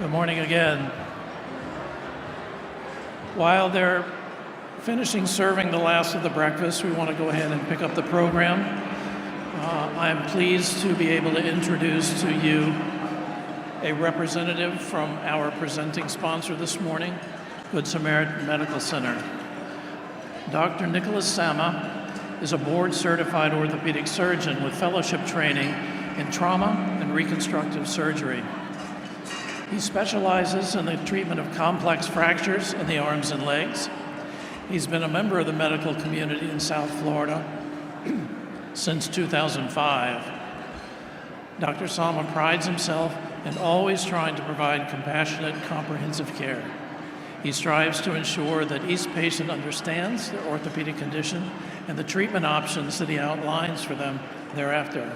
Good morning again. While they're finishing serving the last of the breakfast, we want to go ahead and pick up the program. I'm pleased to be able to introduce to you a representative from our presenting sponsor this morning, Good Samaritan Medical Center. Dr. Nicholas Sama is a board-certified orthopedic surgeon with fellowship training in trauma and reconstructive surgery. He specializes in the treatment of complex fractures in the arms and legs. He's been a member of the medical community in South Florida since 2005. Dr. Sama prides himself in always trying to provide compassionate, comprehensive care. He strives to ensure that each patient understands their orthopedic condition and the treatment options that he outlines for them thereafter.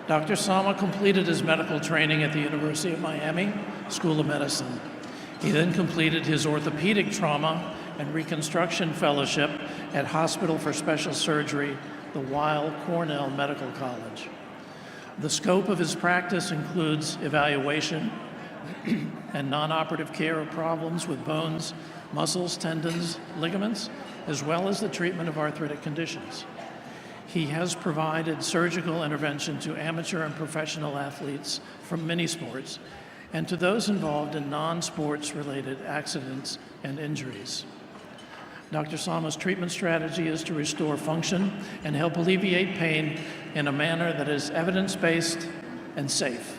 Dr. Sama completed his medical training at the University of Miami School of Medicine. He then completed his orthopedic trauma and reconstruction fellowship at Hospital for Special Surgery, the Weill Cornell Medical College. The scope of his practice includes evaluation and non-operative care of problems with bones, muscles, tendons, ligaments, as well as the treatment of arthritic conditions. He has provided surgical intervention to amateur and professional athletes from many sports and to those involved in non-sports related accidents and injuries. Dr. Sama's treatment strategy is to restore function and help alleviate pain in a manner that is evidence-based and safe.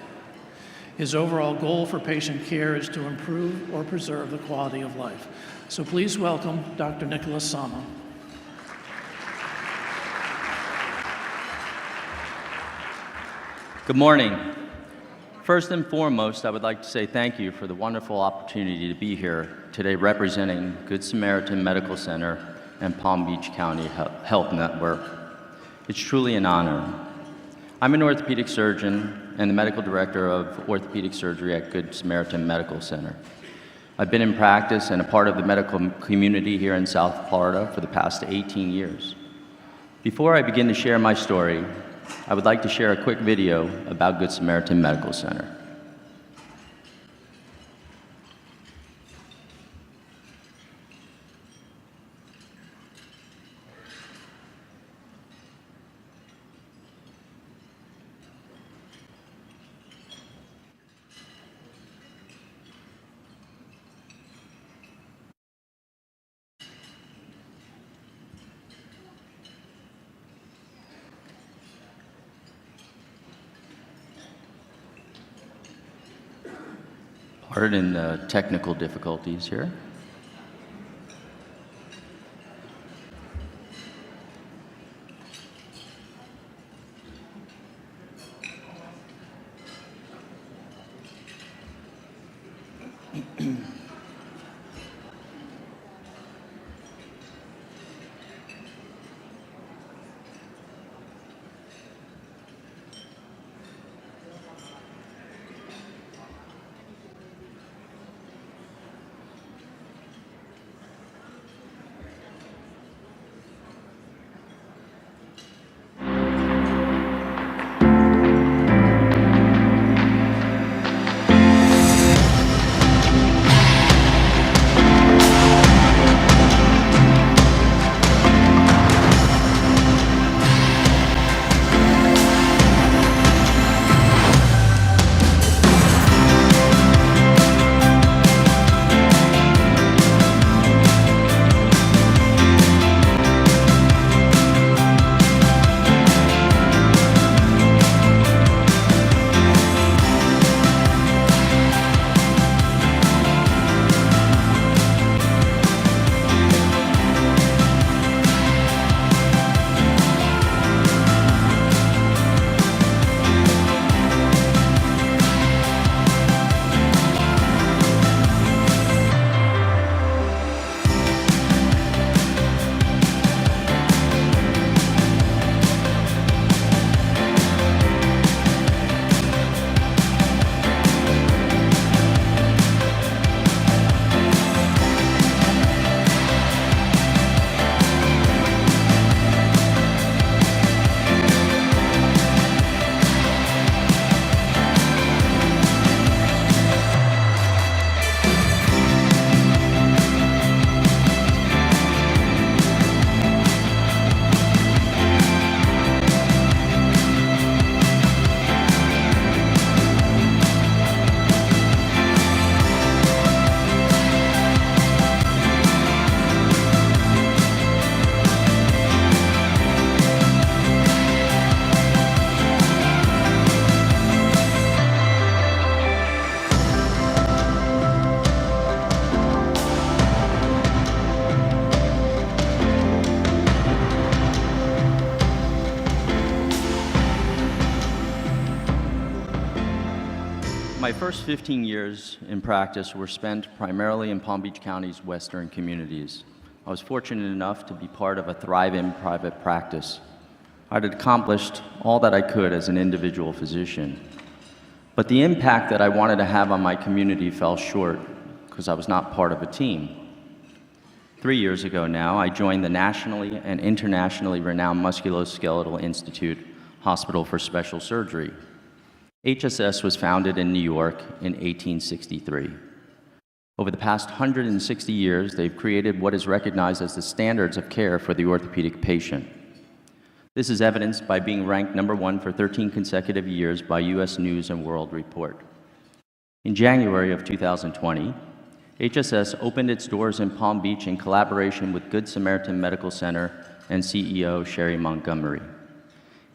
His overall goal for patient care is to improve or preserve the quality of life. So please welcome Dr. Nicholas Sama. Good morning. First and foremost, I would like to say thank you for the wonderful opportunity to be here today representing Good Samaritan Medical Center and Palm Beach County Health Network. It's truly an honor. I'm an orthopedic surgeon and the medical director of orthopedic surgery at Good Samaritan Medical Center. I've been in practice and a part of the medical community here in South Florida for the past 18 years. Before I begin to share my story, I would like to share a quick video about Good Samaritan Medical Center. Pardon the technical difficulties here. My first 15 years in practice were spent primarily in Palm Beach County's western communities. I was fortunate enough to be part of a thriving private practice. I had accomplished all that I could as an individual physician. But the impact that I wanted to have on my community fell short because I was not part of a team. 3 years ago now, I joined the nationally and internationally renowned Musculoskeletal Institute Hospital for Special Surgery. HSS was founded in New York in 1863. Over the past 160 years, they've created what is recognized as the standards of care for the orthopedic patient. This is evidenced by being ranked #1 for 13 consecutive years by U.S. News & World Report. In January of 2020, HSS opened its doors in Palm Beach in collaboration with Good Samaritan Medical Center and CEO Sherry Montgomery.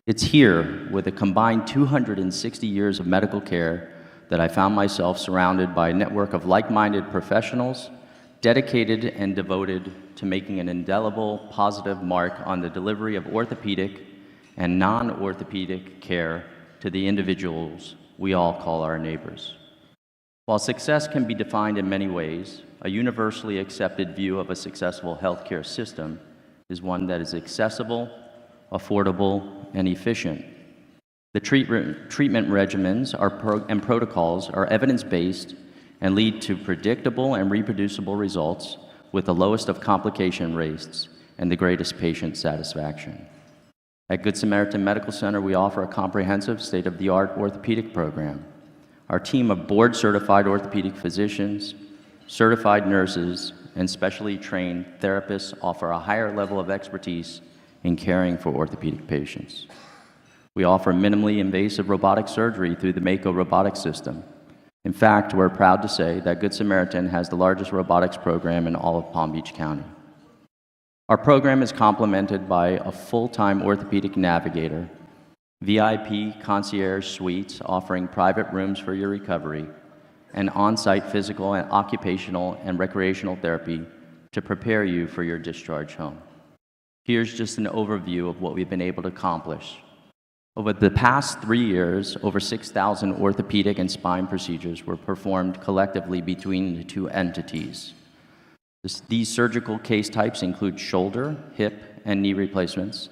It's here, with a combined 260 years of medical care, that I found myself surrounded by a network of like-minded professionals, dedicated and devoted to making an indelible, positive mark on the delivery of orthopedic and non-orthopedic care to the individuals we all call our neighbors. While success can be defined in many ways, a universally accepted view of a successful healthcare system is one that is accessible, affordable, and efficient. The treatment regimens and protocols are evidence-based and lead to predictable and reproducible results with the lowest of complication rates and the greatest patient satisfaction. At Good Samaritan Medical Center, we offer a comprehensive state-of-the-art orthopedic program. Our team of board-certified orthopedic physicians, certified nurses, and specially trained therapists offer a higher level of expertise in caring for orthopedic patients. We offer minimally invasive robotic surgery through the Mako robotic system. In fact, we're proud to say that Good Samaritan has the largest robotics program in all of Palm Beach County. Our program is complemented by a full-time orthopedic navigator, VIP concierge suites offering private rooms for your recovery, and on-site physical and occupational and recreational therapy to prepare you for your discharge home. Here's just an overview of what we've been able to accomplish. Over the past 3 years, over 6,000 orthopedic and spine procedures were performed collectively between the two entities. These surgical case types include shoulder, hip, and knee replacements,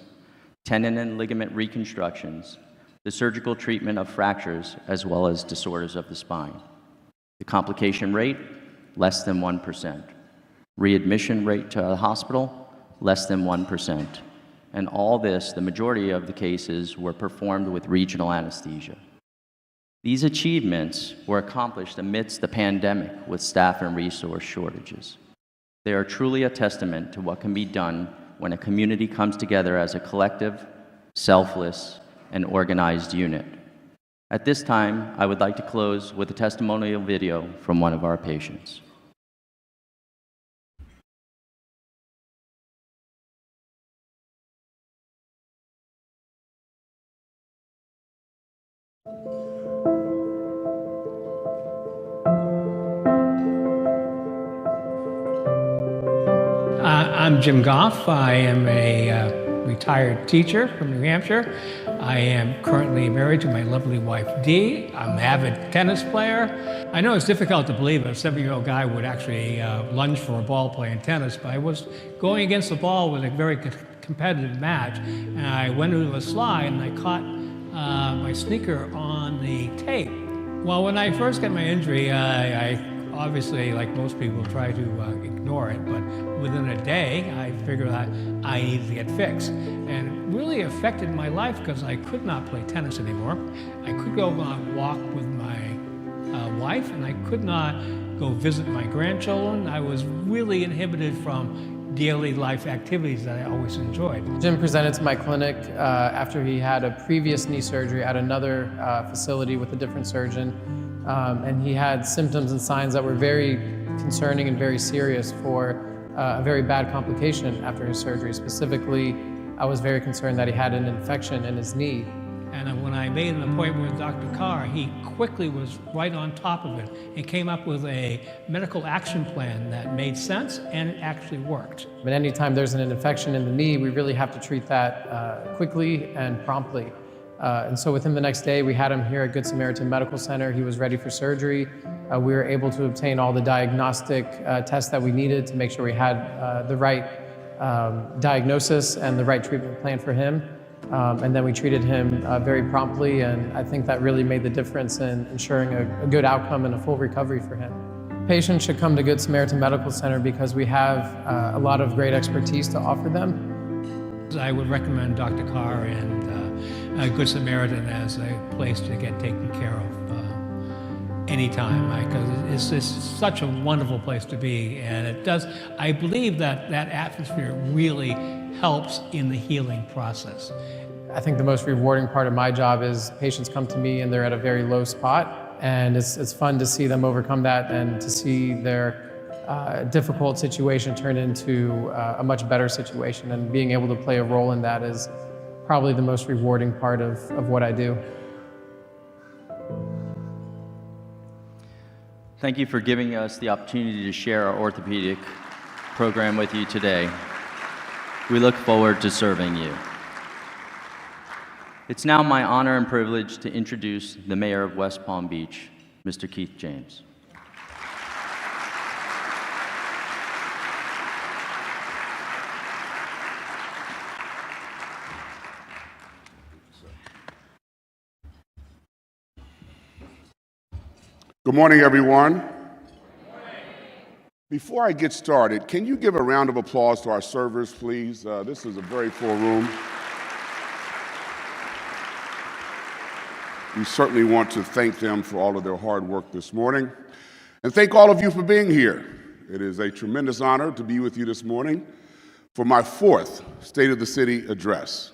tendon and ligament reconstructions, the surgical treatment of fractures, as well as disorders of the spine. The complication rate, less than 1%. Readmission rate to the hospital, less than 1%. And all this, the majority of the cases, were performed with regional anesthesia. These achievements were accomplished amidst the pandemic with staff and resource shortages. They are truly a testament to what can be done when a community comes together as a collective, selfless, and organized unit. At this time, I would like to close with a testimonial video from one of our patients. I'm Jim Goff. I am a retired teacher from New Hampshire. I am currently married to my lovely wife, Dee. I'm an avid tennis player. I know it's difficult to believe a 7-year-old guy would actually lunge for a ball playing tennis, but I was going against the ball with a very competitive match, and I went into a slide and I caught my sneaker on the tape. Well, when I first got my injury, I obviously, like most people, try to ignore it, but within a day, I figured out I needed to get fixed. And it really affected my life because I could not play tennis anymore. I could go on a walk with my wife, and I could not go visit my grandchildren. I was really inhibited from daily life activities that I always enjoyed. Jim presented to my clinic after he had a previous knee surgery at another facility with a different surgeon. And he had symptoms and signs that were very concerning and very serious for a very bad complication after his surgery. Specifically, I was very concerned that he had an infection in his knee. And when I made an appointment with Dr. Carr, he quickly was right on top of it and came up with a medical action plan that made sense and it actually worked. But anytime there's an infection in the knee, we really have to treat that quickly and promptly. And so within the next day, we had him here at Good Samaritan Medical Center. He was ready for surgery. We were able to obtain all the diagnostic tests that we needed to make sure we had the right diagnosis and the right treatment plan for him. And then we treated him very promptly, and I think that really made the difference in ensuring a good outcome and a full recovery for him. Patients should come to Good Samaritan Medical Center because we have a lot of great expertise to offer them. I would recommend Dr. Carr and Good Samaritan as a place to get taken care of anytime, because it's just such a wonderful place to be, and it does. I believe that atmosphere really helps in the healing process. I think the most rewarding part of my job is patients come to me and they're at a very low spot, and it's fun to see them overcome that and to see their difficult situation turn into a much better situation, and being able to play a role in that is probably the most rewarding part of what I do. Thank you for giving us the opportunity to share our orthopedic program with you today. We look forward to serving you. It's now my honor and privilege to introduce the Mayor of West Palm Beach, Mr. Keith James. Good morning, everyone. Before I get started, can you give a round of applause to our servers, please? This is a very full room. We certainly want to thank them for all of their hard work this morning. And thank all of you for being here. It is a tremendous honor to be with you this morning for my fourth State of the City address.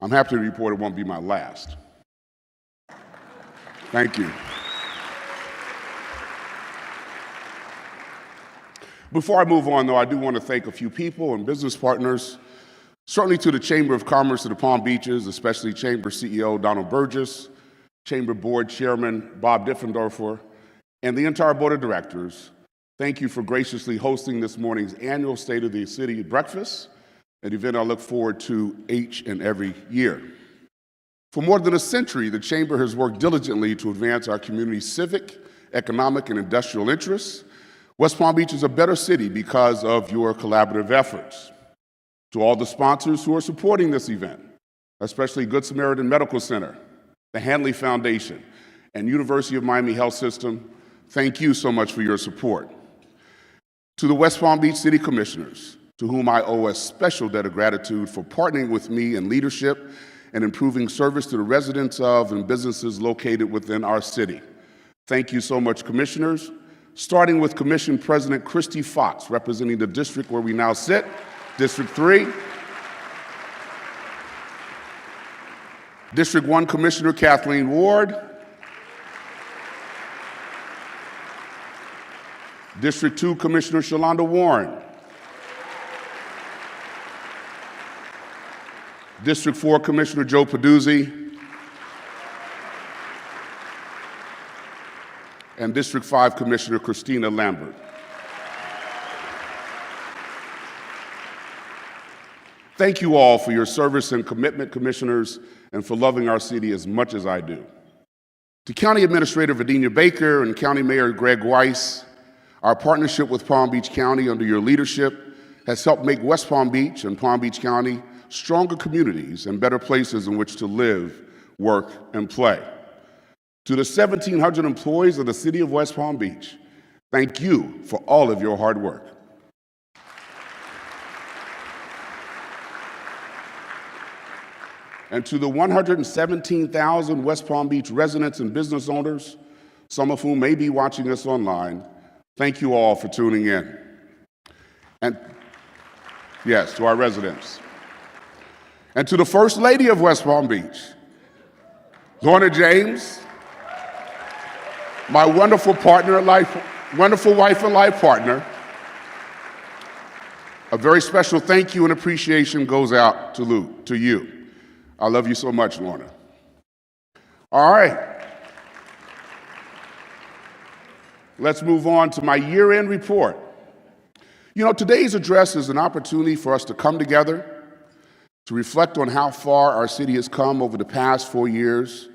I'm happy to report it won't be my last. Thank you. Before I move on, though, I do want to thank a few people and business partners, certainly to the Chamber of Commerce of the Palm Beaches, especially Chamber CEO Donald Burgess, Chamber Board Chairman Bob Diffendorfer, and the entire Board of Directors. Thank you for graciously hosting this morning's annual State of the City breakfast, an event I look forward to each and every year. For more than a century, the Chamber has worked diligently to advance our community's civic, economic, and industrial interests. West Palm Beach is a better city because of your collaborative efforts. To all the sponsors who are supporting this event, especially Good Samaritan Medical Center, the Hanley Foundation, and University of Miami Health System, thank you so much for your support. To the West Palm Beach City Commissioners, to whom I owe a special debt of gratitude for partnering with me in leadership and improving service to the residents of and businesses located within our city. Thank you so much, Commissioners. Starting with Commission President Christy Fox, representing the district where we now sit, District 3. District 1 Commissioner Kathleen Ward. District 2 Commissioner Shalonda Warren. District 4 Commissioner Joe Peduzzi. And District 5 Commissioner Christina Lambert. Thank you all for your service and commitment, Commissioners, and for loving our city as much as I do. To County Administrator Videnia Baker and County Mayor Greg Weiss, our partnership with Palm Beach County under your leadership has helped make West Palm Beach and Palm Beach County stronger communities and better places in which to live, work, and play. To the 1,700 employees of the City of West Palm Beach, thank you for all of your hard work. And to the 117,000 West Palm Beach residents and business owners, some of whom may be watching us online, thank you all for tuning in. And yes, to our residents. And to the First Lady of West Palm Beach, Lorna James, my wonderful partner in life, wonderful wife and life partner. A very special thank you and appreciation goes out to you. I love you so much, Lorna. All right. Let's move on to my year-end report. You know, today's address is an opportunity for us to come together, to reflect on how far our city has come over the past 4 years,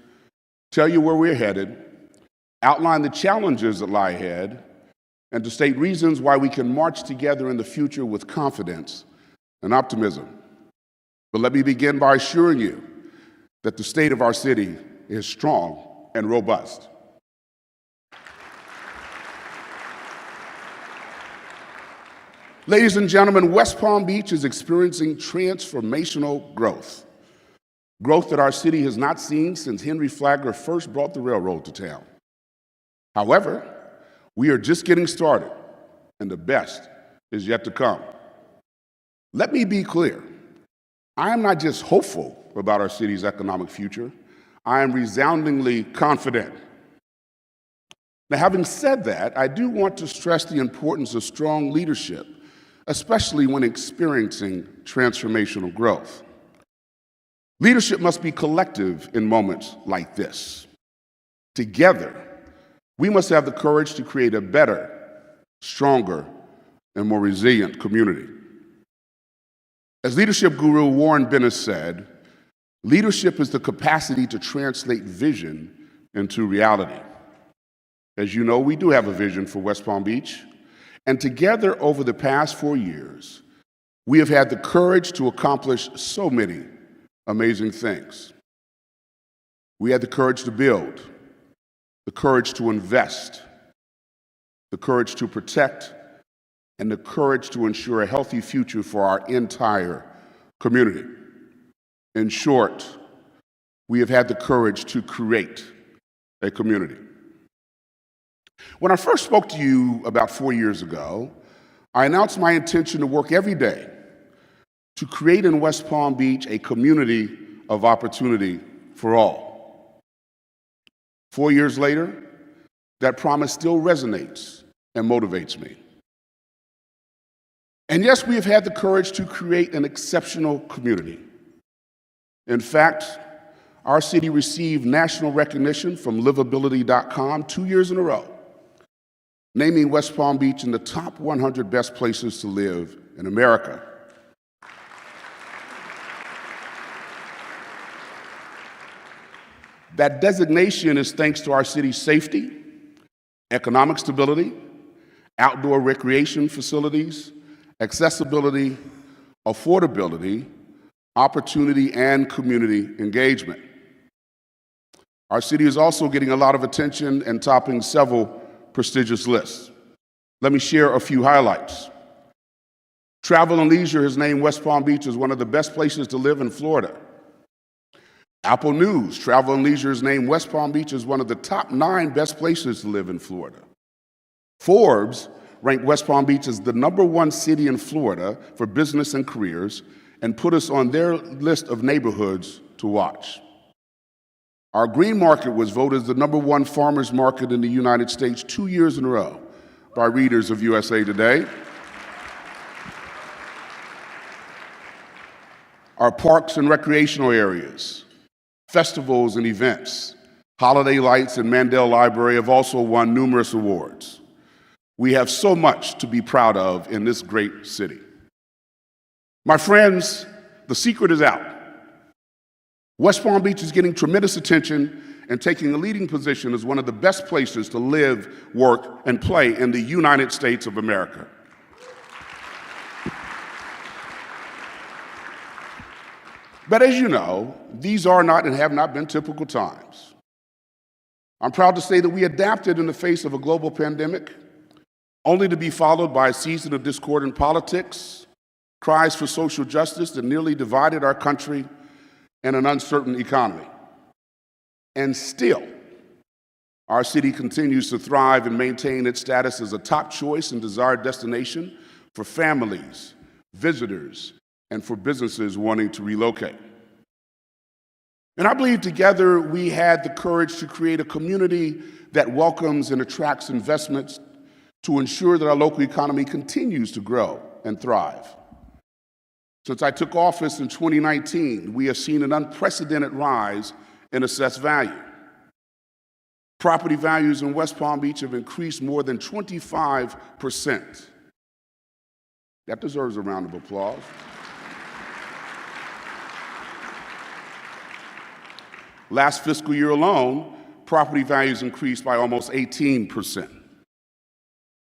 tell you where we're headed, outline the challenges that lie ahead, and to state reasons why we can march together in the future with confidence and optimism. But let me begin by assuring you that the state of our city is strong and robust. Ladies and gentlemen, West Palm Beach is experiencing transformational growth. Growth that our city has not seen since Henry Flagler first brought the railroad to town. However, we are just getting started, and the best is yet to come. Let me be clear. I am not just hopeful about our city's economic future. I am resoundingly confident. Now, having said that, I do want to stress the importance of strong leadership, especially when experiencing transformational growth. Leadership must be collective in moments like this. Together, we must have the courage to create a better, stronger, and more resilient community. As leadership guru Warren Bennis said, leadership is the capacity to translate vision into reality. As you know, we do have a vision for West Palm Beach, and together over the past 4 years, we have had the courage to accomplish so many amazing things. We had the courage to build, the courage to invest, the courage to protect, and the courage to ensure a healthy future for our entire community. In short, we have had the courage to create a community. When I first spoke to you about 4 years ago, I announced my intention to work every day to create in West Palm Beach a community of opportunity for all. 4 years later, that promise still resonates and motivates me. And yes, we have had the courage to create an exceptional community. In fact, our city received national recognition from livability.com 2 years in a row, naming West Palm Beach in the top 100 best places to live in America. That designation is thanks to our city's safety, economic stability, outdoor recreation facilities, accessibility, affordability, opportunity, and community engagement. Our city is also getting a lot of attention and topping several prestigious lists. Let me share a few highlights. Travel and Leisure has named West Palm Beach as one of the best places to live in Florida. Apple News, Travel and Leisure has named West Palm Beach as one of the top 9 best places to live in Florida. Forbes ranked West Palm Beach as the #1 city in Florida for business and careers and put us on their list of neighborhoods to watch. Our Green Market was voted the #1 farmers market in the United States 2 years in a row by readers of USA Today. Our parks and recreational areas, festivals and events, Holiday Lights and Mandel Library have also won numerous awards. We have so much to be proud of in this great city. My friends, the secret is out. West Palm Beach is getting tremendous attention and taking a leading position as one of the best places to live, work, and play in the United States of America. But as you know, these are not and have not been typical times. I'm proud to say that we adapted in the face of a global pandemic, only to be followed by a season of discordant politics, cries for social justice that nearly divided our country, and an uncertain economy. And still, our city continues to thrive and maintain its status as a top choice and desired destination for families, visitors, and for businesses wanting to relocate. And I believe together we had the courage to create a community that welcomes and attracts investments to ensure that our local economy continues to grow and thrive. Since I took office in 2019, we have seen an unprecedented rise in assessed value. Property values in West Palm Beach have increased more than 25%. That deserves a round of applause. Last fiscal year alone, property values increased by almost 18%.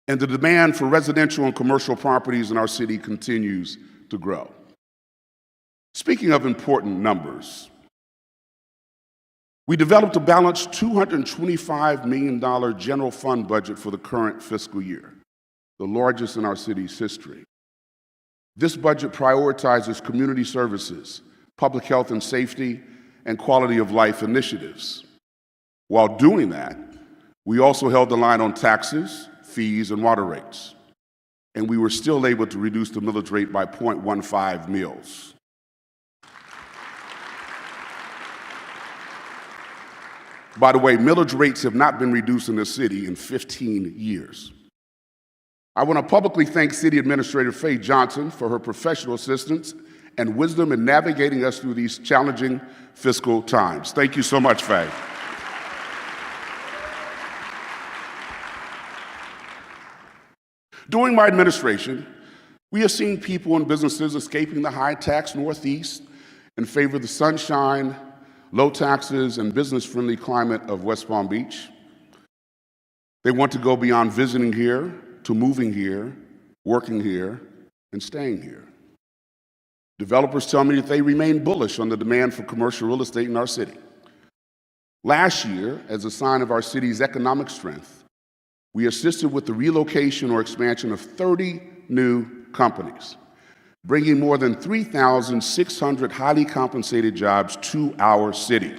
And the demand for residential and commercial properties in our city continues to grow. Speaking of important numbers, we developed a balanced $225 million general fund budget for the current fiscal year, the largest in our city's history. This budget prioritizes community services, public health and safety, and quality of life initiatives. While doing that, we also held the line on taxes, fees, and water rates. And we were still able to reduce the millage rate by 0.15 mils. By the way, millage rates have not been reduced in this city in 15 years. I want to publicly thank City Administrator Faye Johnson for her professional assistance and wisdom in navigating us through these challenging fiscal times. Thank you so much, Faye. During my administration, we have seen people and businesses escaping the high-tax Northeast in favor of the sunshine, low taxes, and business-friendly climate of West Palm Beach. They want to go beyond visiting here to moving here, working here, and staying here. Developers tell me that they remain bullish on the demand for commercial real estate in our city. Last year, as a sign of our city's economic strength, we assisted with the relocation or expansion of 30 new companies, bringing more than 3,600 highly compensated jobs to our city.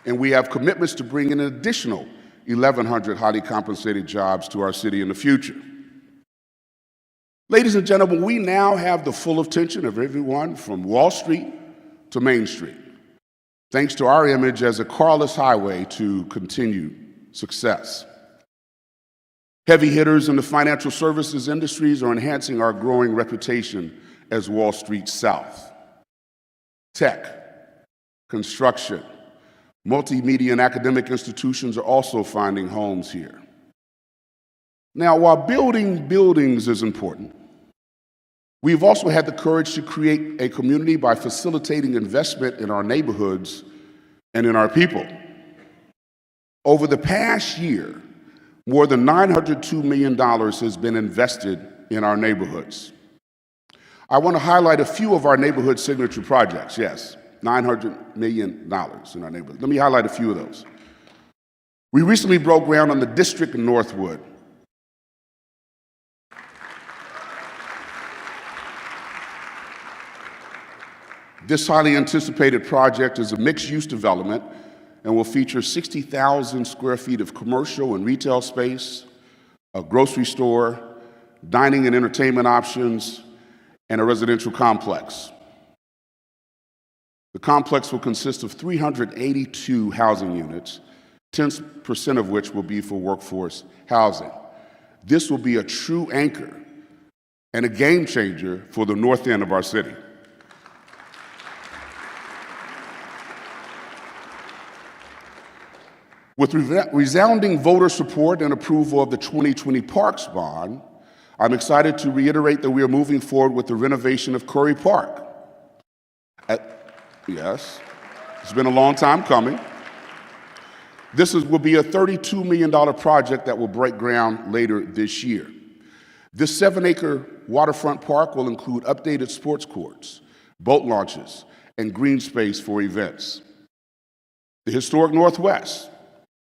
And we have commitments to bring in an additional 1,100 highly compensated jobs to our city in the future. Ladies and gentlemen, we now have the full attention of everyone from Wall Street to Main Street, thanks to our image as a carless highway to continued success. Heavy hitters in the financial services industries are enhancing our growing reputation as Wall Street South. Tech, construction, multimedia, and academic institutions are also finding homes here. Now, while building buildings is important, we've also had the courage to create a community by facilitating investment in our neighborhoods and in our people. Over the past year, more than $902 million has been invested in our neighborhoods. I want to highlight a few of our neighborhood signature projects. Yes, $900 million in our neighborhood. Let me highlight a few of those. We recently broke ground on the District in Northwood. This highly anticipated project is a mixed-use development and will feature 60,000 square feet of commercial and retail space, a grocery store, dining and entertainment options, and a residential complex. The complex will consist of 382 housing units, 10% of which will be for workforce housing. This will be a true anchor and a game changer for the north end of our city. With resounding voter support and approval of the 2020 Parks Bond, I'm excited to reiterate that we are moving forward with the renovation of Curry Park. Yes, it's been a long time coming. This will be a $32 million project that will break ground later this year. This 7-acre waterfront park will include updated sports courts, boat launches, and green space for events. The historic Northwest,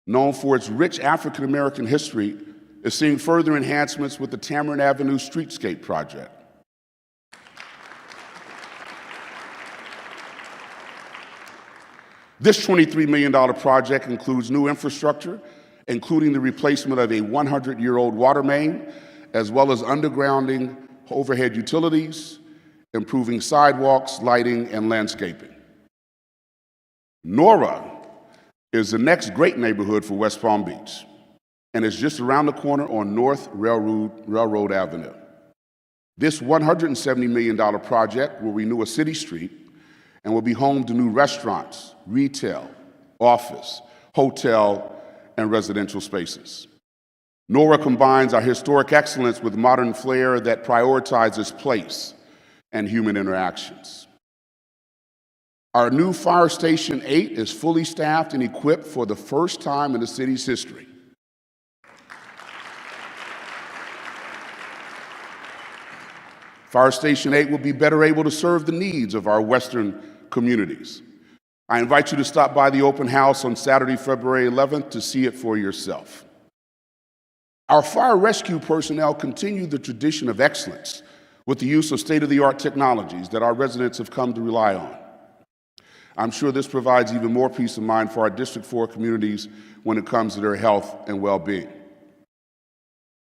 known for its rich African-American history, is seeing further enhancements with the Tamarind Avenue Streetscape project. This $23 million project includes new infrastructure, including the replacement of a 100-year-old water main, as well as undergrounding overhead utilities, improving sidewalks, lighting, and landscaping. Nora is the next great neighborhood for West Palm Beach, and is just around the corner on North Railroad Avenue. This $170 million project will renew a city street and will be home to new restaurants, retail, office, hotel, and residential spaces. Nora combines our historic excellence with modern flair that prioritizes place, and human interactions. Our new Fire Station 8 is fully staffed and equipped for the first time in the city's history. Fire Station 8 will be better able to serve the needs of our western communities. I invite you to stop by the open house on Saturday, February 11th to see it for yourself. Our fire rescue personnel continue the tradition of excellence with the use of state-of-the-art technologies that our residents have come to rely on. I'm sure this provides even more peace of mind for our District 4 communities when it comes to their health and well-being.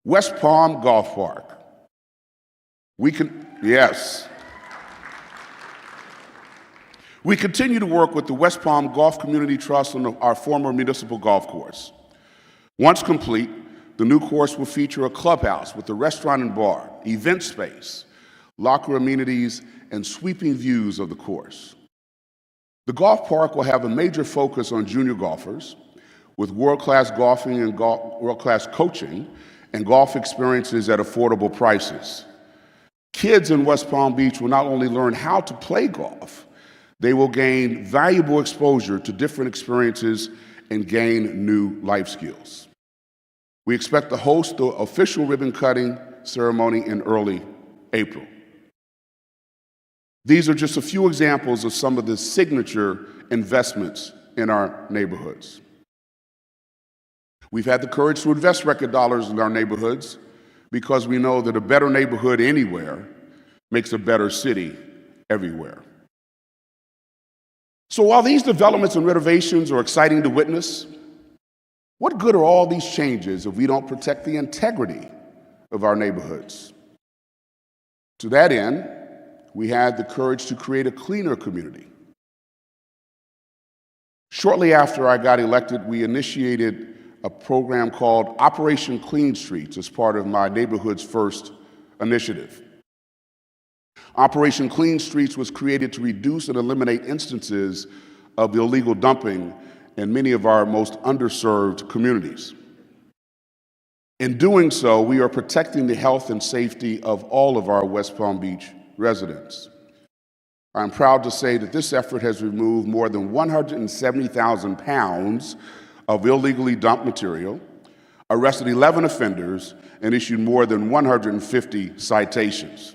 West Palm Golf Park. We continue to work with the West Palm Golf Community Trust on our former municipal golf course. Once complete, the new course will feature a clubhouse with a restaurant and bar, event space, locker amenities, and sweeping views of the course. The golf park will have a major focus on junior golfers with world-class golfing and world-class coaching and golf experiences at affordable prices. Kids in West Palm Beach will not only learn how to play golf, they will gain valuable exposure to different experiences and gain new life skills. We expect to host the official ribbon-cutting ceremony in early April. These are just a few examples of some of the signature investments in our neighborhoods. We've had the courage to invest record dollars in our neighborhoods because we know that a better neighborhood anywhere makes a better city everywhere. So while these developments and renovations are exciting to witness, what good are all these changes if we don't protect the integrity of our neighborhoods? To that end, we had the courage to create a cleaner community. Shortly after I got elected, we initiated a program called Operation Clean Streets as part of my Neighborhoods First initiative. Operation Clean Streets was created to reduce and eliminate instances of illegal dumping in many of our most underserved communities. In doing so, we are protecting the health and safety of all of our West Palm Beach residents. I'm proud to say that this effort has removed more than 170,000 pounds of illegally dumped material, arrested 11 offenders, and issued more than 150 citations.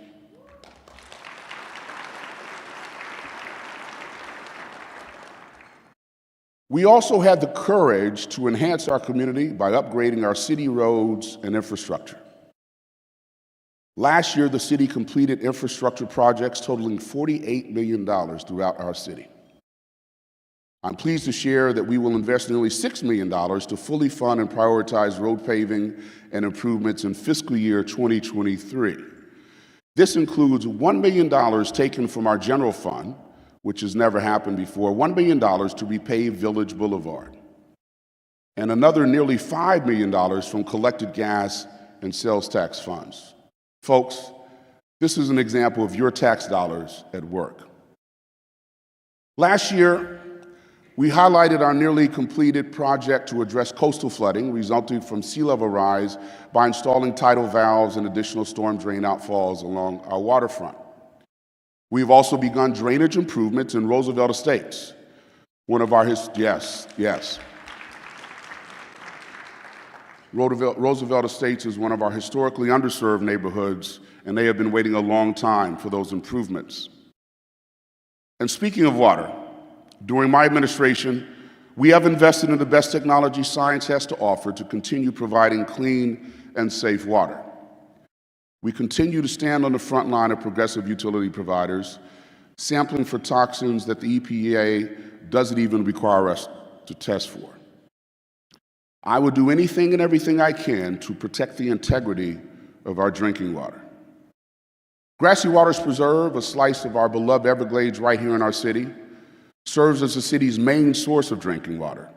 We also had the courage to enhance our community by upgrading our city roads and infrastructure. Last year, the city completed infrastructure projects totaling $48 million throughout our city. I'm pleased to share that we will invest nearly $6 million to fully fund and prioritize road paving and improvements in fiscal year 2023. This includes $1 million taken from our general fund, which has never happened before, $1 million to repave Village Boulevard, and another nearly $5 million from collected gas and sales tax funds. Folks, this is an example of your tax dollars at work. Last year, we highlighted our nearly completed project to address coastal flooding resulting from sea level rise by installing tidal valves and additional storm drain outfalls along our waterfront. We've also begun drainage improvements in Roosevelt Estates, one of our Roosevelt Estates is one of our historically underserved neighborhoods, and they have been waiting a long time for those improvements. And speaking of water, during my administration, we have invested in the best technology science has to offer to continue providing clean and safe water. We continue to stand on the front line of progressive utility providers, sampling for toxins that the EPA doesn't even require us to test for. I will do anything and everything I can to protect the integrity of our drinking water. Grassy Waters Preserve, a slice of our beloved Everglades right here in our city, serves as the city's main source of drinking water.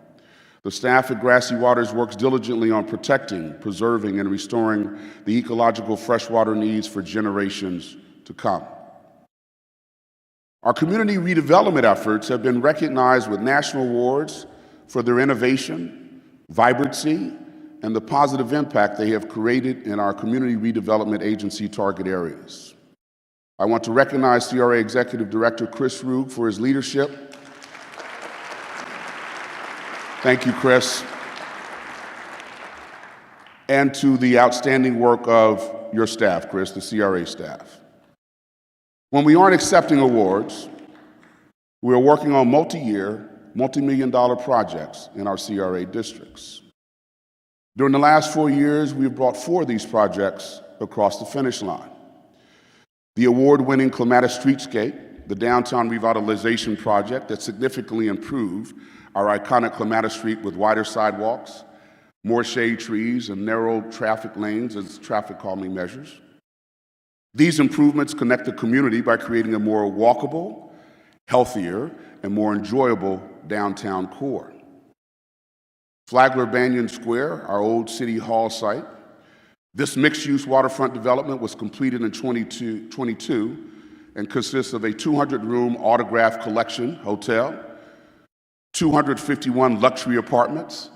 The staff at Grassy Waters works diligently on protecting, preserving, and restoring the ecological freshwater needs for generations to come. Our community redevelopment efforts have been recognized with national awards for their innovation, vibrancy, and the positive impact they have created in our community redevelopment agency target areas. I want to recognize CRA Executive Director Chris Rugg for his leadership. Thank you, Chris. And to the outstanding work of your staff, Chris, the CRA staff. When we aren't accepting awards, we are working on multi-year, multi-million-dollar projects in our CRA districts. During the last 4 years, we have brought 4 of these projects across the finish line. The award-winning Clematis Streetscape, the downtown revitalization project that significantly improved our iconic Clematis Street with wider sidewalks, more shade trees, and narrow traffic lanes as traffic calming measures. These improvements connect the community by creating a more walkable, healthier, and more enjoyable downtown core. Flagler Banyan Square, our old City Hall site. This mixed-use waterfront development was completed in 2022 and consists of a 200-room autograph collection hotel, 251 luxury apartments,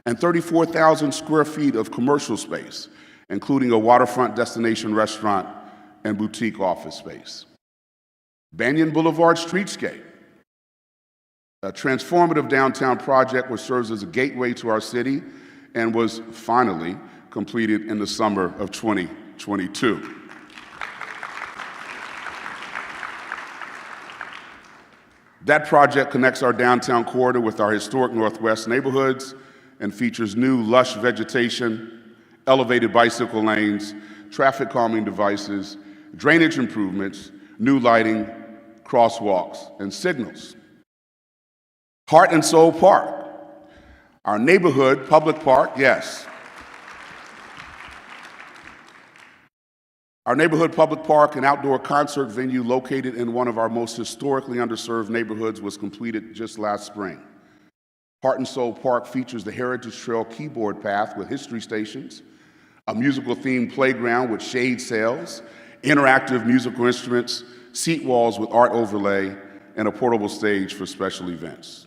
and 34,000 square feet of commercial space, including a waterfront destination restaurant and boutique office space. Banyan Boulevard Streetscape, a transformative downtown project which serves as a gateway to our city and was finally completed in the summer of 2022. That project connects our downtown corridor with our historic Northwest neighborhoods and features new lush vegetation, elevated bicycle lanes, traffic calming devices, drainage improvements, new lighting, crosswalks, and signals. Heart and Soul Park, our neighborhood public park, yes. Our neighborhood public park and outdoor concert venue located in one of our most historically underserved neighborhoods was completed just last spring. Heart and Soul Park features the Heritage Trail keyboard path with history stations, a musical-themed playground with shade sails, interactive musical instruments, seat walls with art overlay, and a portable stage for special events.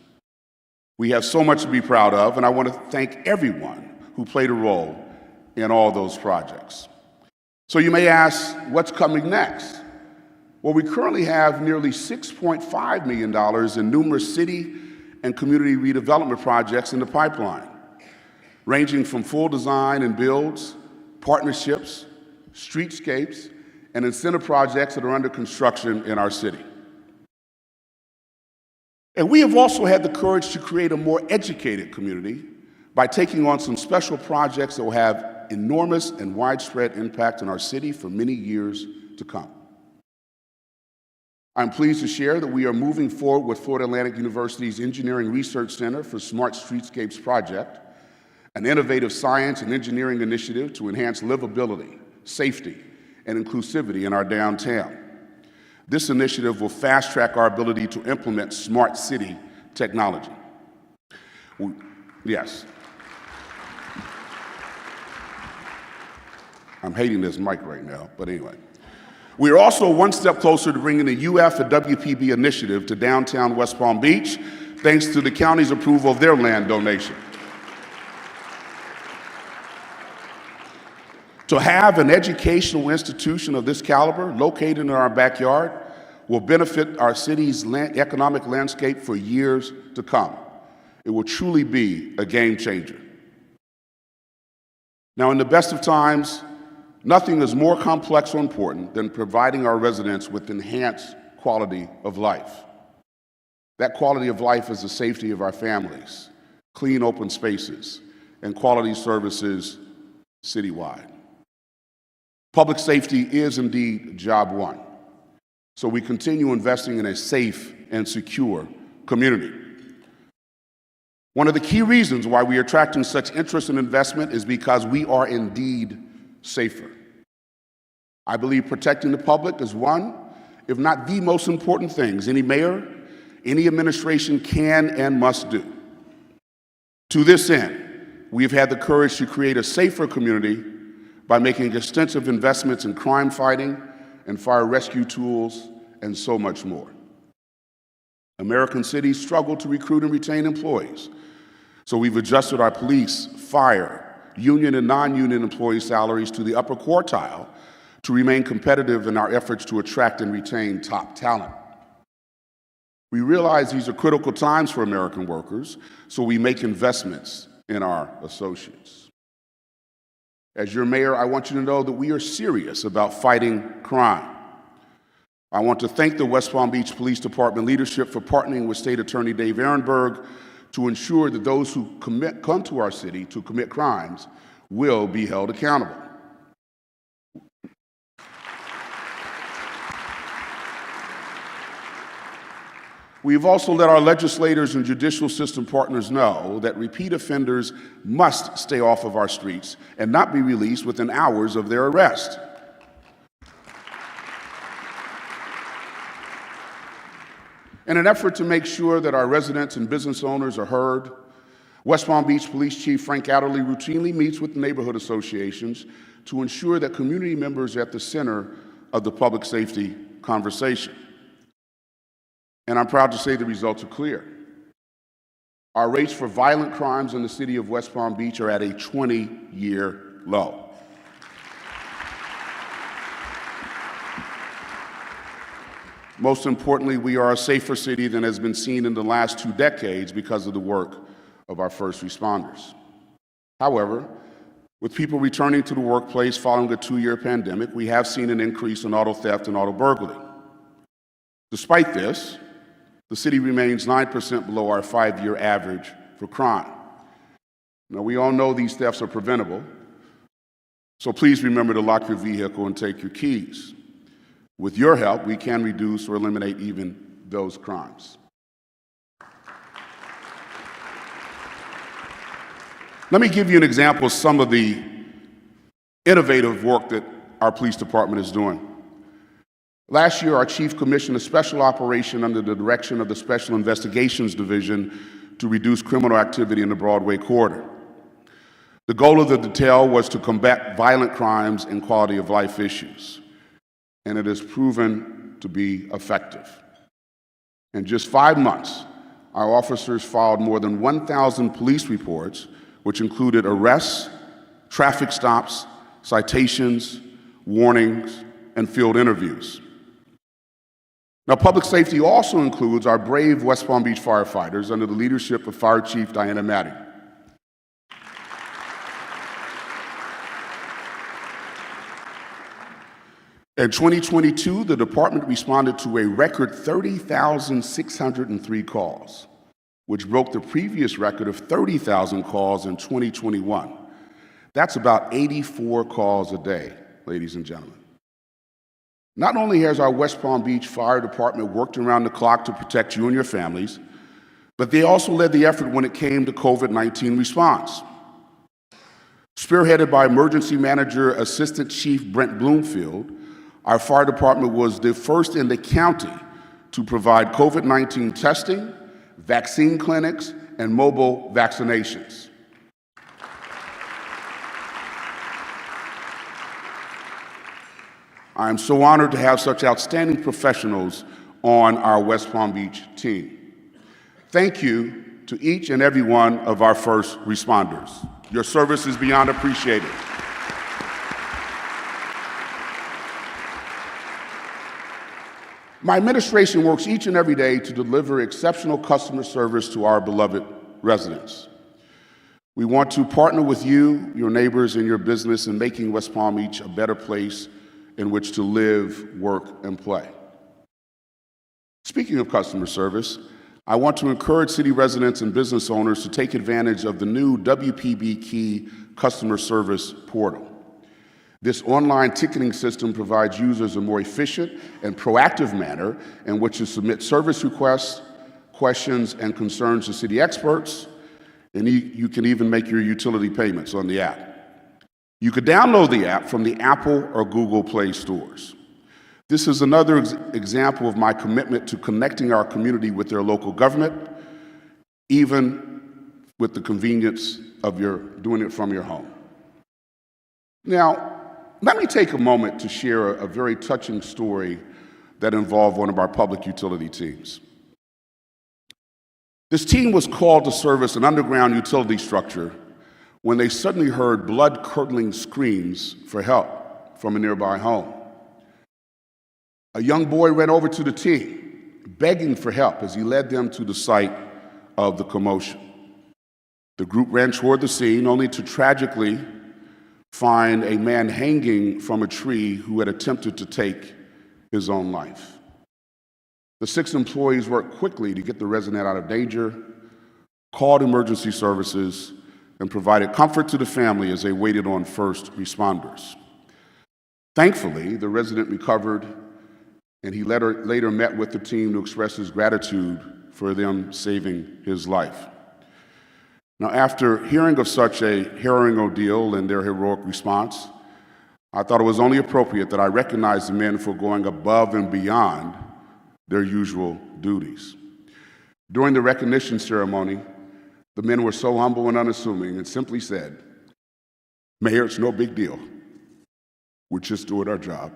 We have so much to be proud of, and I want to thank everyone who played a role in all those projects. So you may ask, what's coming next? Well, we currently have nearly $6.5 million in numerous city and community redevelopment projects in the pipeline, ranging from full design and builds, partnerships, streetscapes, and incentive projects that are under construction in our city. And we have also had the courage to create a more educated community by taking on some special projects that will have enormous and widespread impact in our city for many years to come. I'm pleased to share that we are moving forward with Florida Atlantic University's Engineering Research Center for Smart Streetscapes Project, an innovative science and engineering initiative to enhance livability, safety, and inclusivity in our downtown. This initiative will fast-track our ability to implement smart city technology. Yes. I'm hating this mic right now, but anyway. We are also one step closer to bringing the UF and WPB initiative to downtown West Palm Beach, thanks to the county's approval of their land donation. To have an educational institution of this caliber located in our backyard will benefit our city's economic landscape for years to come. It will truly be a game changer. Now, in the best of times, nothing is more complex or important than providing our residents with enhanced quality of life. That quality of life is the safety of our families, clean open spaces, and quality services citywide. Public safety is indeed job one, so we continue investing in a safe and secure community. One of the key reasons why we are attracting such interest and investment is because we are indeed safer. I believe protecting the public is one, if not the most important things any mayor, any administration can and must do. To this end, we have had the courage to create a safer community by making extensive investments in crime fighting and fire rescue tools and so much more. American cities struggle to recruit and retain employees, so we've adjusted our police, fire, union and non-union employee salaries to the upper quartile to remain competitive in our efforts to attract and retain top talent. We realize these are critical times for American workers, so we make investments in our associates. As your mayor, I want you to know that we are serious about fighting crime. I want to thank the West Palm Beach Police Department leadership for partnering with State Attorney Dave Ehrenberg to ensure that those who come to our city to commit crimes will be held accountable. We've also let our legislators and judicial system partners know that repeat offenders must stay off of our streets and not be released within hours of their arrest. In an effort to make sure that our residents and business owners are heard, West Palm Beach Police Chief Frank Adderley routinely meets with neighborhood associations to ensure that community members are at the center of the public safety conversation. And I'm proud to say the results are clear. Our rates for violent crimes in the city of West Palm Beach are at a 20-year low. Most importantly, we are a safer city than has been seen in the last 2 decades because of the work of our first responders. However, with people returning to the workplace following a 2-year pandemic, we have seen an increase in auto theft and auto burglary. Despite this, the city remains 9% below our 5-year average for crime. Now, we all know these thefts are preventable, so please remember to lock your vehicle and take your keys. With your help, we can reduce or eliminate even those crimes. Let me give you an example of some of the innovative work that our police department is doing. Last year, our chief commissioned a special operation under the direction of the Special Investigations Division to reduce criminal activity in the Broadway corridor. The goal of the detail was to combat violent crimes and quality of life issues, and it has proven to be effective. In just 5 months, our officers filed more than 1,000 police reports, which included arrests, traffic stops, citations, warnings, and field interviews. Now, public safety also includes our brave West Palm Beach firefighters under the leadership of Fire Chief Diana Matty. In 2022, the department responded to a record 30,603 calls, which broke the previous record of 30,000 calls in 2021. That's about 84 calls a day, ladies and gentlemen. Not only has our West Palm Beach Fire Department worked around the clock to protect you and your families, but they also led the effort when it came to COVID-19 response. Spearheaded by Emergency Manager Assistant Chief Brent Bloomfield, our fire department was the first in the county to provide COVID-19 testing, vaccine clinics, and mobile vaccinations. I am so honored to have such outstanding professionals on our West Palm Beach team. Thank you to each and every one of our first responders. Your service is beyond appreciated. My administration works each and every day to deliver exceptional customer service to our beloved residents. We want to partner with you, your neighbors, and your business in making West Palm Beach a better place in which to live, work, and play. Speaking of customer service, I want to encourage city residents and business owners to take advantage of the new WPB-Key customer service portal. This online ticketing system provides users a more efficient and proactive manner in which to submit service requests, questions, and concerns to city experts, and you can even make your utility payments on the app. You could download the app from the Apple or Google Play stores. This is another example of my commitment to connecting our community with their local government, even with the convenience of doing it from your home. Now, let me take a moment to share a very touching story that involved one of our public utility teams. This team was called to service an underground utility structure when they suddenly heard blood-curdling screams for help from a nearby home. A young boy ran over to the team, begging for help as he led them to the site of the commotion. The group ran toward the scene, only to tragically find a man hanging from a tree who had attempted to take his own life. The 6 employees worked quickly to get the resident out of danger, called emergency services, and provided comfort to the family as they waited on first responders. Thankfully, the resident recovered, and he later met with the team to express his gratitude for them saving his life. Now, after hearing of such a harrowing ordeal and their heroic response, I thought it was only appropriate that I recognize the men for going above and beyond their usual duties. During the recognition ceremony, the men were so humble and unassuming and simply said, "Mayor, it's no big deal. We're just doing our job."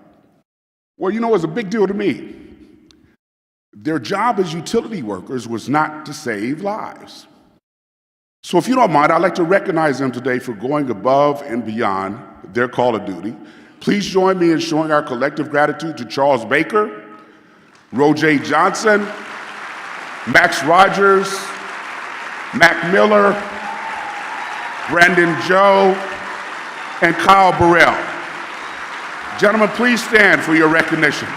Well, you know, it's a big deal to me. Their job as utility workers was not to save lives. So if you don't mind, I'd like to recognize them today for going above and beyond their call of duty. Please join me in showing our collective gratitude to Charles Baker, Roger Johnson, Max Rogers, Mac Miller, Brandon Joe, and Kyle Burrell. Gentlemen, please stand for your recognition.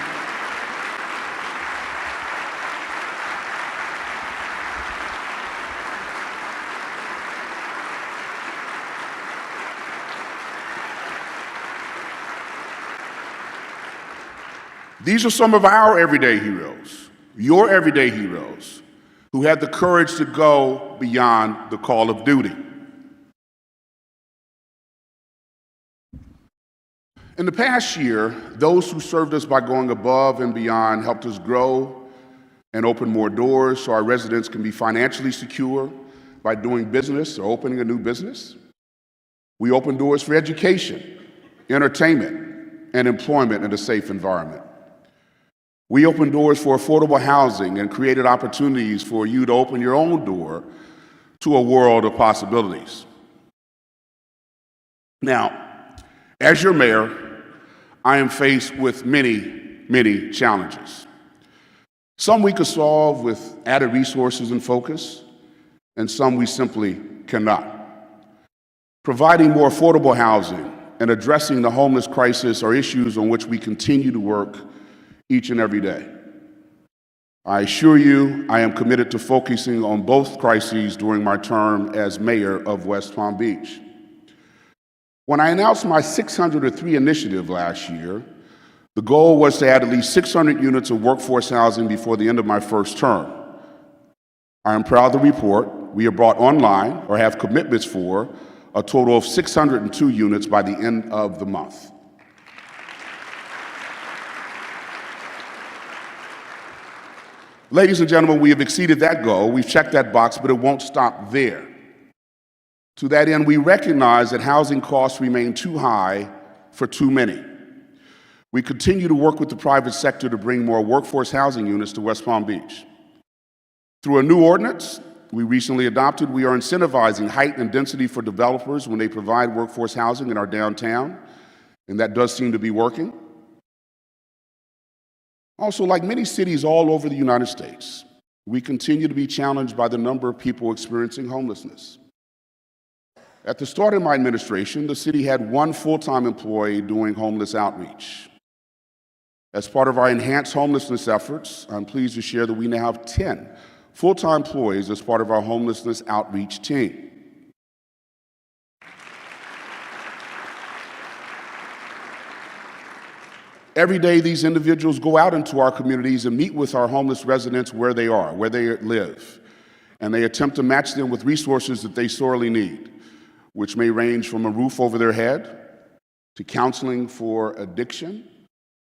These are some of our everyday heroes, your everyday heroes, who had the courage to go beyond the call of duty. In the past year, those who served us by going above and beyond helped us grow and open more doors so our residents can be financially secure by doing business or opening a new business. We opened doors for education, entertainment, and employment in a safe environment. We opened doors for affordable housing and created opportunities for you to open your own door to a world of possibilities. Now, as your mayor, I am faced with many challenges. Some we could solve with added resources and focus, and some we simply cannot. Providing more affordable housing and addressing the homeless crisis are issues on which we continue to work each and every day. I assure you, I am committed to focusing on both crises during my term as mayor of West Palm Beach. When I announced my 603 initiative last year, the goal was to add at least 600 units of workforce housing before the end of my first term. I am proud to report we have brought online, or have commitments for, a total of 602 units by the end of the month. Ladies and gentlemen, we have exceeded that goal. We've checked that box, but it won't stop there. To that end, we recognize that housing costs remain too high for too many. We continue to work with the private sector to bring more workforce housing units to West Palm Beach. Through a new ordinance we recently adopted, we are incentivizing height and density for developers when they provide workforce housing in our downtown, and that does seem to be working. Also, like many cities all over the United States, we continue to be challenged by the number of people experiencing homelessness. At the start of my administration, the city had 1 full-time employee doing homeless outreach. As part of our enhanced homelessness efforts, I'm pleased to share that we now have 10 full-time employees as part of our homelessness outreach team. Every day, these individuals go out into our communities and meet with our homeless residents where they are, where they live, and they attempt to match them with resources that they sorely need, which may range from a roof over their head to counseling for addiction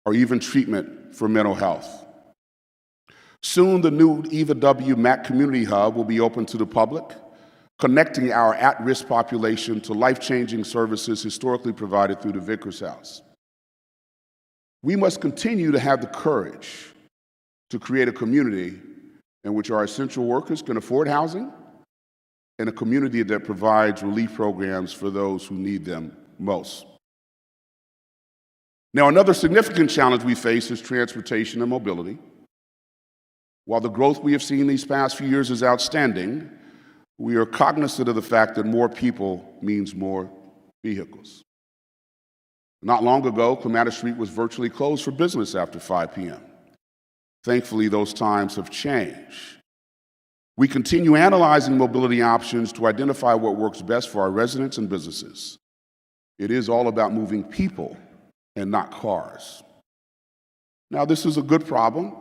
or even treatment for mental health. Soon, the new Eva W. Mack Community Hub will be open to the public, connecting our at-risk population to life-changing services historically provided through the Vickers House. We must continue to have the courage to create a community in which our essential workers can afford housing and a community that provides relief programs for those who need them most. Now, another significant challenge we face is transportation and mobility. While the growth we have seen these past few years is outstanding, we are cognizant of the fact that more people means more vehicles. Not long ago, Clematis Street was virtually closed for business after 5 p.m. Thankfully, those times have changed. We continue analyzing mobility options to identify what works best for our residents and businesses. It is all about moving people and not cars. Now, this is a good problem,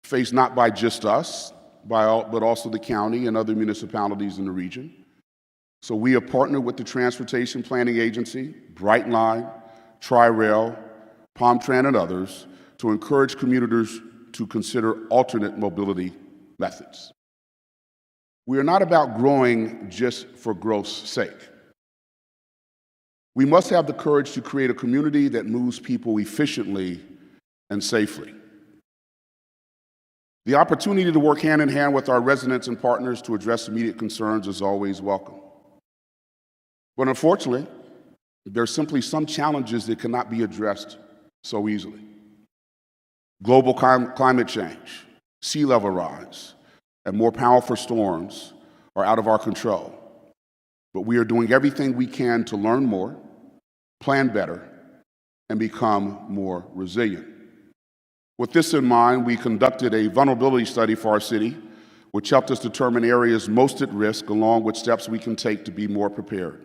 faced not by just us, but also the county and other municipalities in the region. So we have partnered with the Transportation Planning Agency, Brightline, Tri-Rail, PalmTran, and others to encourage commuters to consider alternate mobility methods. We are not about growing just for growth's sake. We must have the courage to create a community that moves people efficiently and safely. The opportunity to work hand in hand with our residents and partners to address immediate concerns is always welcome. But unfortunately, there are simply some challenges that cannot be addressed so easily. Global climate change, sea level rise, and more powerful storms are out of our control. But we are doing everything we can to learn more, plan better, and become more resilient. With this in mind, we conducted a vulnerability study for our city, which helped us determine areas most at risk, along with steps we can take to be more prepared.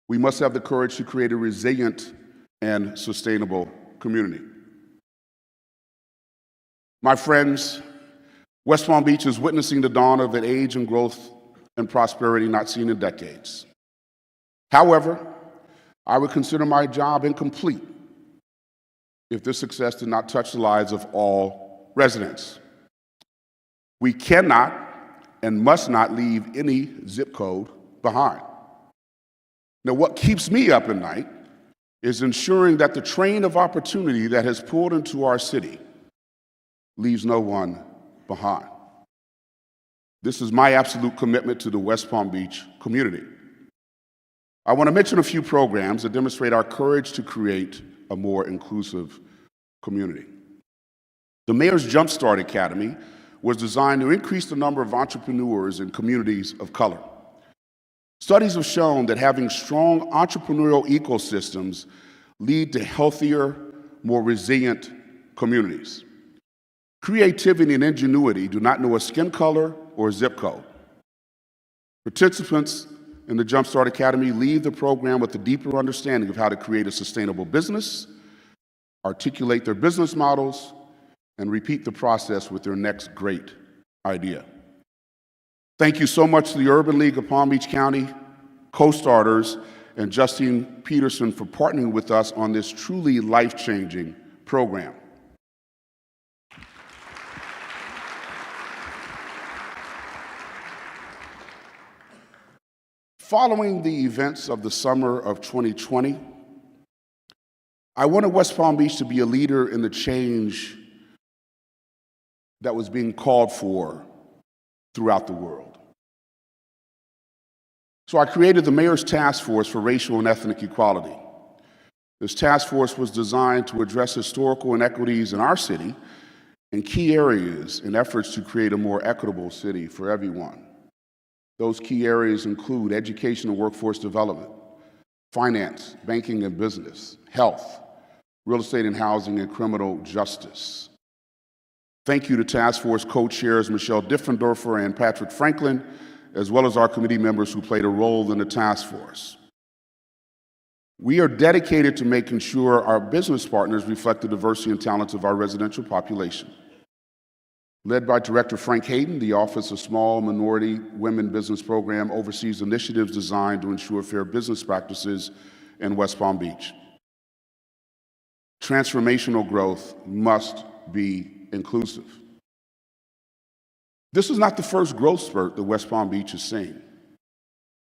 We must have the courage to create a resilient and sustainable community. My friends, West Palm Beach is witnessing the dawn of an age and growth and prosperity not seen in decades. However, I would consider my job incomplete if this success did not touch the lives of all residents. We cannot and must not leave any zip code behind. Now, what keeps me up at night is ensuring that the train of opportunity that has pulled into our city leaves no one behind. This is my absolute commitment to the West Palm Beach community. I want to mention a few programs that demonstrate our courage to create a more inclusive community. The Mayor's Jumpstart Academy was designed to increase the number of entrepreneurs in communities of color. Studies have shown that having strong entrepreneurial ecosystems lead to healthier, more resilient communities. Creativity and ingenuity do not know a skin color or a zip code. Participants in the Jumpstart Academy leave the program with a deeper understanding of how to create a sustainable business, articulate their business models, and repeat the process with their next great idea. Thank you so much to the Urban League of Palm Beach County, co-starters, and Justine Peterson for partnering with us on this truly life-changing program. Following the events of the summer of 2020, I wanted West Palm Beach to be a leader in the change that was being called for throughout the world. So I created the Mayor's Task Force for Racial and Ethnic Equality. This task force was designed to address historical inequities in our city and key areas in efforts to create a more equitable city for everyone. Those key areas include education and workforce development, finance, banking and business, health, real estate and housing, and criminal justice. Thank you to Task Force co-chairs Michelle Diffendorfer and Patrick Franklin, as well as our committee members who played a role in the task force. We are dedicated to making sure our business partners reflect the diversity and talents of our residential population. Led by Director Frank Hayden, the Office of Small Minority Women Business Program oversees initiatives designed to ensure fair business practices in West Palm Beach. Transformational growth must be inclusive. This is not the first growth spurt that West Palm Beach has seen.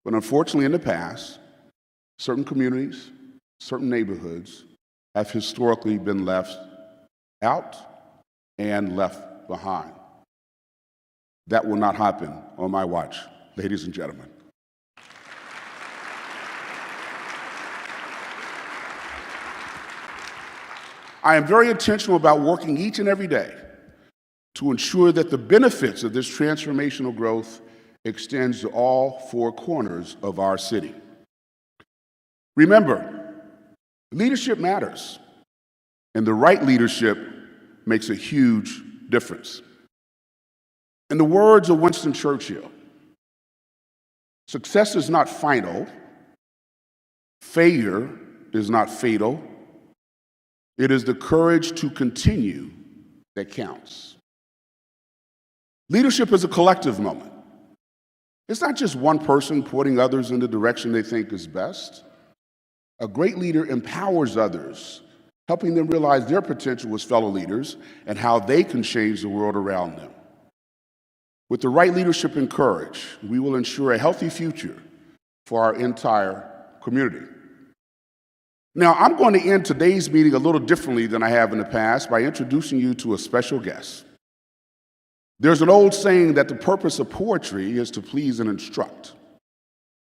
But unfortunately, in the past, certain communities, certain neighborhoods have historically been left out and left behind. That will not happen on my watch, ladies and gentlemen. I am very intentional about working each and every day to ensure that the benefits of this transformational growth extends to all four corners of our city. Remember, leadership matters, and the right leadership makes a huge difference. In the words of Winston Churchill, success is not final, failure is not fatal, it is the courage to continue that counts. Leadership is a collective moment. It's not just one person pointing others in the direction they think is best. A great leader empowers others, helping them realize their potential as fellow leaders and how they can change the world around them. With the right leadership and courage, we will ensure a healthy future for our entire community. Now, I'm going to end today's meeting a little differently than I have in the past by introducing you to a special guest. There's an old saying that the purpose of poetry is to please and instruct,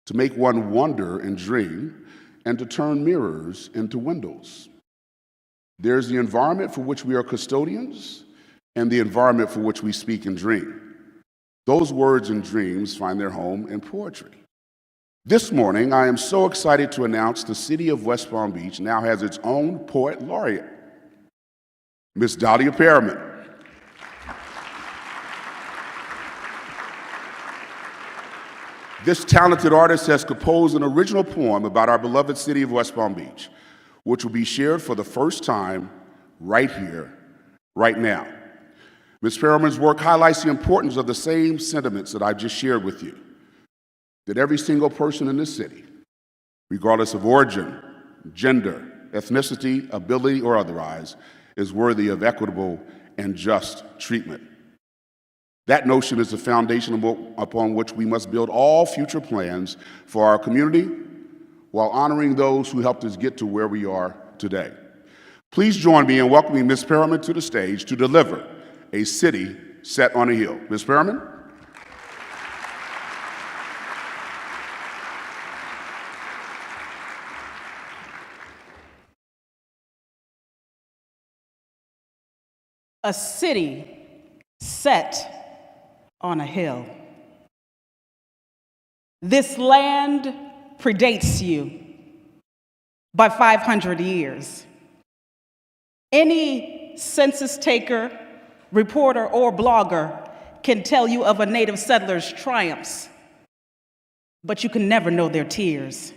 to make one wonder and dream, and to turn mirrors into windows. There's the environment for which we are custodians and the environment for which we speak and dream. Those words and dreams find their home in poetry. This morning, I am so excited to announce the city of West Palm Beach now has its own poet laureate, Miss Dahlia Perriman. This talented artist has composed an original poem about our beloved city of West Palm Beach, which will be shared for the first time right here, right now. Ms. Perriman's work highlights the importance of the same sentiments that I just shared with you, that every single person in this city, regardless of origin, gender, ethnicity, ability, or otherwise, is worthy of equitable and just treatment. That notion is the foundation upon which we must build all future plans for our community while honoring those who helped us get to where we are today. Please join me in welcoming Ms. Perriman to the stage to deliver A City Set on a Hill. Ms. Perriman? A city set on a hill. This land predates you by 500 years. Any census taker, reporter, or blogger can tell you of a native settler's triumphs, but you can never know their tears.